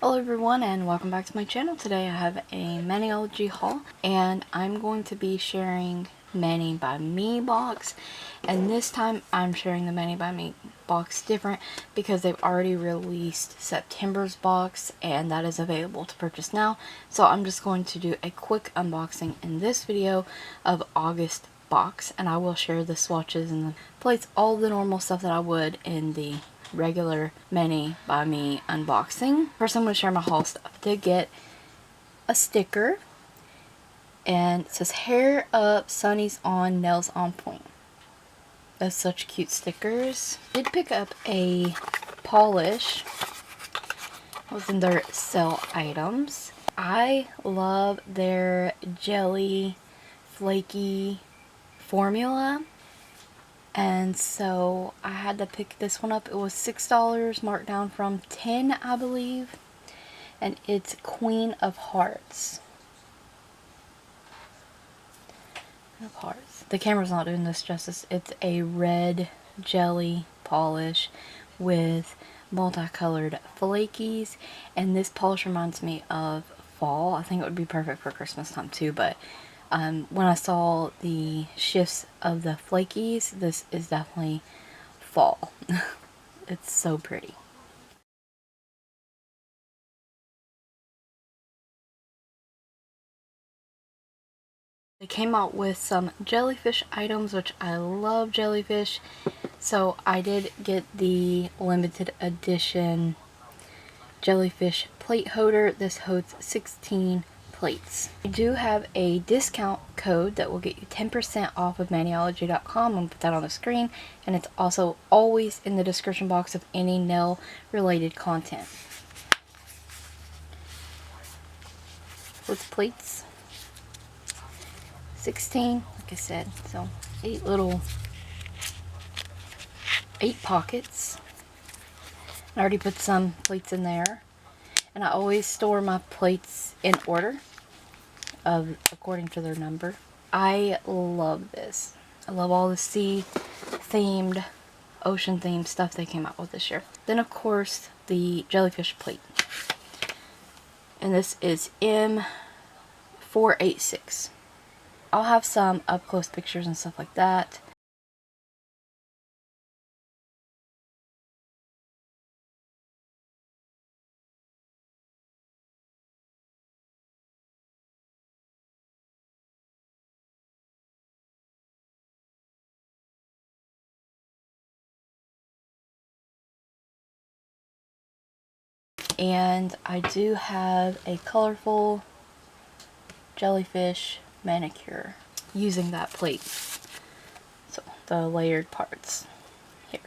Hello everyone and welcome back to my channel. Today I have a Maniology haul and I'm going to be sharing Mani by Me box, and this time I'm sharing the Mani by Me box different because they've already released September's box and that is available to purchase now. So I'm just going to do a quick unboxing in this video of August box, and I will share the swatches and the plates, all the normal stuff that I would in the regular Mani by Me unboxing. First I'm going to share my haul stuff. I did get a sticker and it says hair up, sunnies on, nails on point. That's such cute stickers. I did pick up a polish. It was in their sale items. I love their jelly flaky formula, and so I had to pick this one up. It was $6 marked down from $10, I believe, and it's Queen of Hearts. The camera's not doing this justice. It's a red jelly polish with multicolored flakies, and this polish reminds me of fall. I think it would be perfect for Christmas time too, but when I saw the shifts of the flakies, this is definitely fall. It's so pretty. They came out with some jellyfish items, which I love jellyfish, so I did get the limited edition jellyfish plate holder. This holds 16 plates. I do have a discount code that will get you 10% off of Maniology.com. I'm going to put that on the screen, and it's also always in the description box of any nail related content. With plates, 16, like I said, so 8 pockets. I already put some plates in there, and I always store my plates in order according to their number. I love this. I love all the sea themed, ocean themed stuff they came out with this year. Then of course the jellyfish plate, and this is M486. I'll have some up close pictures and stuff like that. And I do have a Colorful Jellyfish manicure using that plate. So the layered parts here.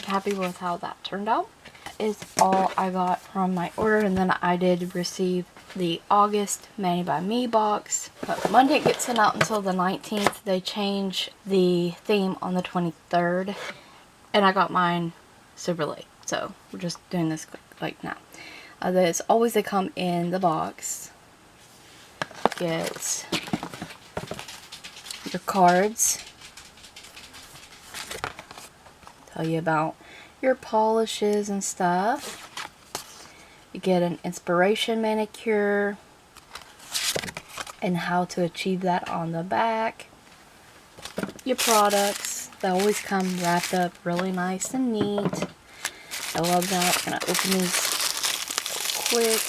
Happy with how that turned out. That is all I got from my order, and then I did receive the August Mani by Me box. But Monday gets sent out until the 19th. They change the theme on the 23rd, and I got mine super late, so we're just doing this like now. As always, they come in the box. Get your cards, tell you about your polishes and stuff. You get an inspiration manicure and how to achieve that on the back. Your products, they always come wrapped up really nice and neat. I love that. I'm gonna open these quick.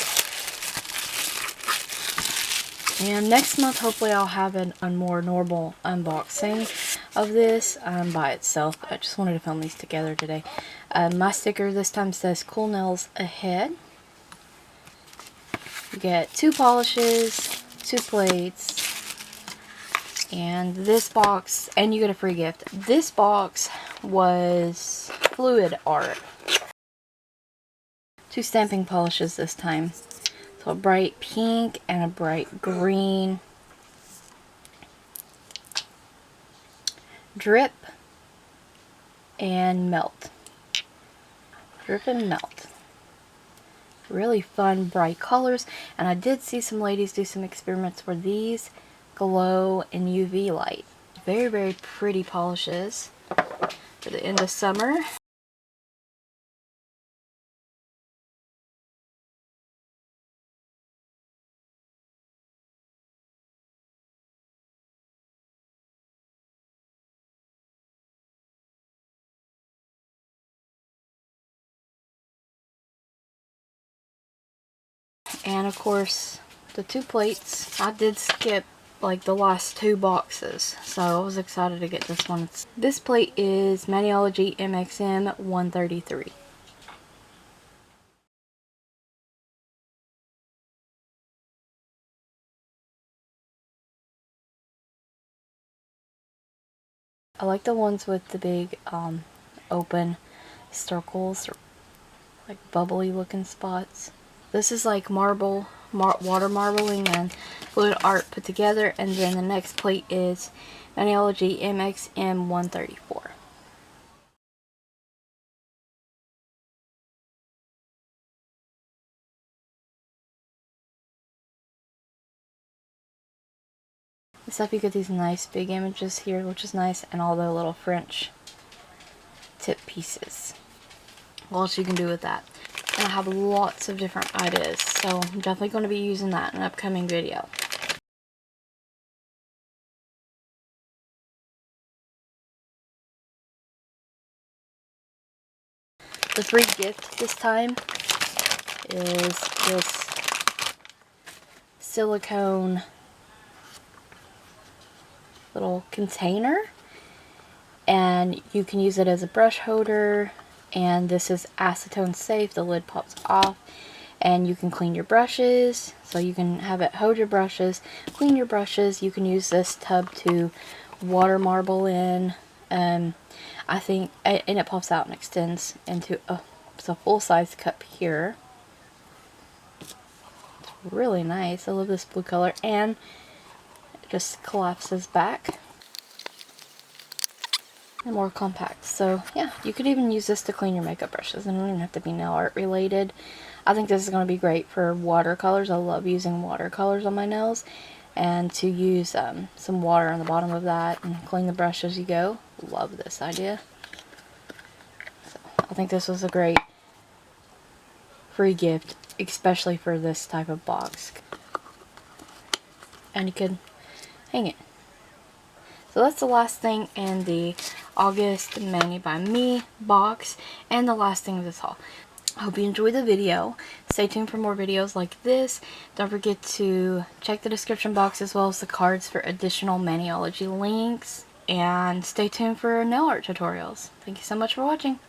And next month, hopefully I'll have a more normal unboxing of this by itself. I just wanted to film these together today. My sticker this time says cool nails ahead. You get 2 polishes, 2 plates, and this box, and you get a free gift. This box was fluid art. 2 stamping polishes this time. So a bright pink and a bright green. Drip and melt. Drip and melt. Really fun, bright colors. And I did see some ladies do some experiments where these glow in UV light. Very, very pretty polishes for the end of summer. And of course, the 2 plates. I did skip like the last 2 boxes, so I was excited to get this one. This plate is Maniology MXM 133. I like the ones with the big open circles, or like bubbly looking spots. This is like water marbling and fluid art put together, and then the next plate is Maniology MXM 134. This up you get these nice big images here, which is nice, and all the little French tip pieces. What else you can do with that? And I have lots of different ideas, so I'm definitely going to be using that in an upcoming video. The free gift this time is this silicone little container, and you can use it as a brush holder, and this is acetone safe. The lid pops off and you can clean your brushes, so you can have it hold your brushes, clean your brushes. You can use this tub to water marble in, I think, and it pops out and extends into a full-size cup here. It's really nice. I love this blue color, and it just collapses back and more compact. So yeah, you could even use this to clean your makeup brushes. It don't even have to be nail art related. I think this is going to be great for watercolors. I love using watercolors on my nails, and to use some water on the bottom of that and clean the brush as you go. Love this idea. So I think this was a great free gift, especially for this type of box. And you could hang it. So that's the last thing in the August Mani by Me box, and the last thing of this haul. I hope you enjoyed the video. Stay tuned for more videos like this. Don't forget to check the description box as well as the cards for additional Maniology links. And stay tuned for nail art tutorials. Thank you so much for watching.